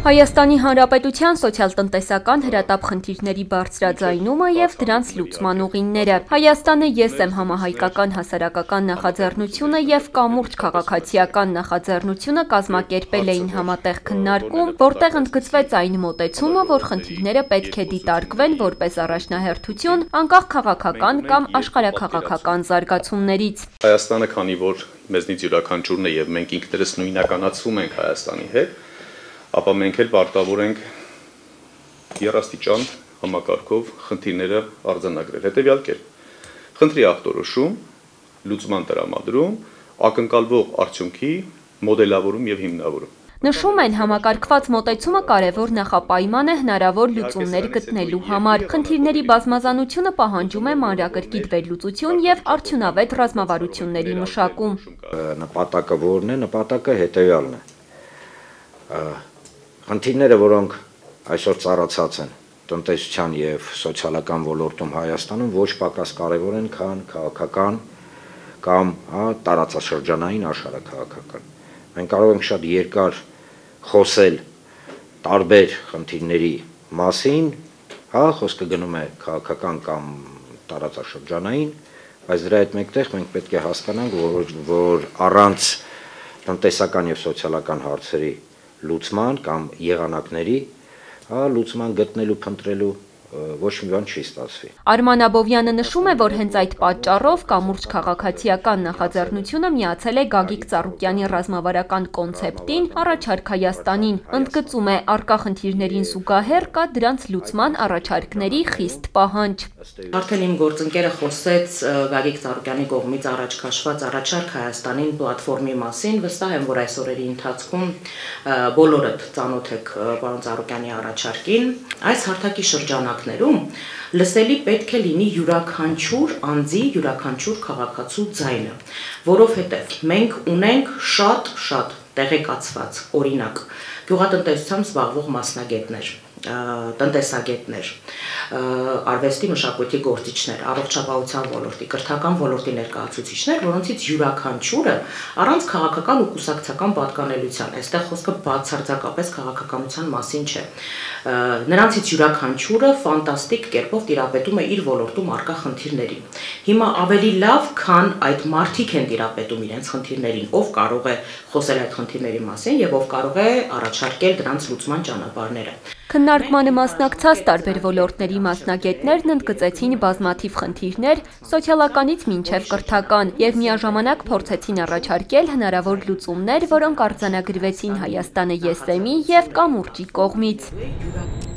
Հայաստանի Հանրապետության սոցիալ-տնտեսական հրատապ խնդիրների բարձրաձայնումը և դրանց լուծման ուղիները։ Հայաստանը «Ես եմ» համահայկական հասարակական նախաձեռնությունը և կամուրջ քաղաքացիական նախաձեռնությունը կազմակերպել էին համատեղ քննարկում, որտեղ ընդգծվեց այն մոտեցումը, որ խնդիրները պետք է դիտարկվեն որպես առաջնահերթություն անկախ քաղաքական կամ աշխարհաքաղաքական զարգացումներից։ Հայաստանը, քանի որ մեզնից յուրաքանչյուրն է և մենք ինքներս նույնականացվում ենք Հայաստանի հետ, ապա մենք էլ պարտավոր ենք եռաստիճան համակարգով խնդիրները արձանագրել։ Հետևյալ կերպ. խնդրի ախտորոշում, լուծման տրամադրում, ակնկալվող արդյունքի մոդելավորում և հիմնավորում։ Նշում են, համակարգված մոտեցումը կարևոր նախապայման է հնարավոր լուծումներ գտնելու համար։ Խնդիրների բազմազանությունը պահանջում է մանրակրկիտ վերլուծություն և արդյունավետ ռազմավարությունների մշակում։ Նպատակը որն է, նպատակը հետևյալն է։ Խնդիրները, որոնք այսօր ծառացած են տնտեսության և սոցիալական ոլորտում Հայաստանում, ոչ պակաս կարևոր են, քան քաղաքական կամ տարածաշրջանային աշխարհաքաղաքական։ Մենք կարող ենք շատ երկար խոսել տարբեր խնդիրների մասին, խոսքը գնում է քաղաքական կամ տարածաշրջանային, բայց դրա հետ մեկտեղ մենք պետք է հասկանանք, որ առանց տնտեսական և սոցիալական հարցերի լուծման կամ եղանակների լուծման գտնելու, փնտրելու ոչ մի բան չի ստացվի։ Արման Աբովյանը նշում է, որ հենց այդ պատճառով կամուրջ քաղաքացիական նախաձեռնությունը միացել է Գագիկ Ծառուկյանի ռազմավարական կոնցեպտին առաջարկ Հայաստանին, ընդգծում է առկա խնդիրներին զուգահեռ կա դրանց լուծման առաջարկների խիստ պահանջ։ Արդեն իմ գործընկերը խոսեց Գագիկ Ծառուկյանի կողմից առաջ քաշված առաջարկ Հայաստանին պլատֆորմի մասին, վստահ եմ, որ այս օրերի ընթացքում բոլորդ ծանոթ եք պարոն Ծառուկյանի առաջարկին։ Այս հարթակի շրջանակներում լսելի պետք է լինի յուրաքանչյուր անձի, յուրաքանչյուր քաղաքացու ձայնը, որովհետև մենք ունենք շատ տեղեկացված, օրինակ, գյուղատնտեսությամբ զբաղվող մասնագետներ, տնտեսագետներ, արվեստի մշակույթի գործիչներ, առողջապահության ոլորտի, կրթական ոլորտի ներկայացուցիչներ, որոնցից յուրաքանչյուրը առանց քաղաքական ու կուսակցական պատկանելիության, այստեղ խոսքը բացարձակապես քաղաքականության մասին չէ, նրանցից յուրաքանչյուրը ֆանտաստիկ կերպով տիրապետում է իր ոլորտում առկա խնդիրներին։ Հիմա ավելի լավ, քան այդ մարդիկ են տիրապետում իրենց խնդիրներին, ով կարող է խոսել այդ խնդիրների մասին և ով կարող է առաջարկել դրանց լուծման ճանապարհները։ Քննարկմանը մասնակցած տարբեր ոլորտների մասնագետներն ընդգծեցին բազմաթիվ խնդիրներ սոցիալականից մինչև կրթական և միաժամանակ փորձեցին առաջարկել հնարավոր լուծումներ, որոնք արձանագրվեցին Հայաստանը «Ես եմ»-ի և կամուրջի կողմից։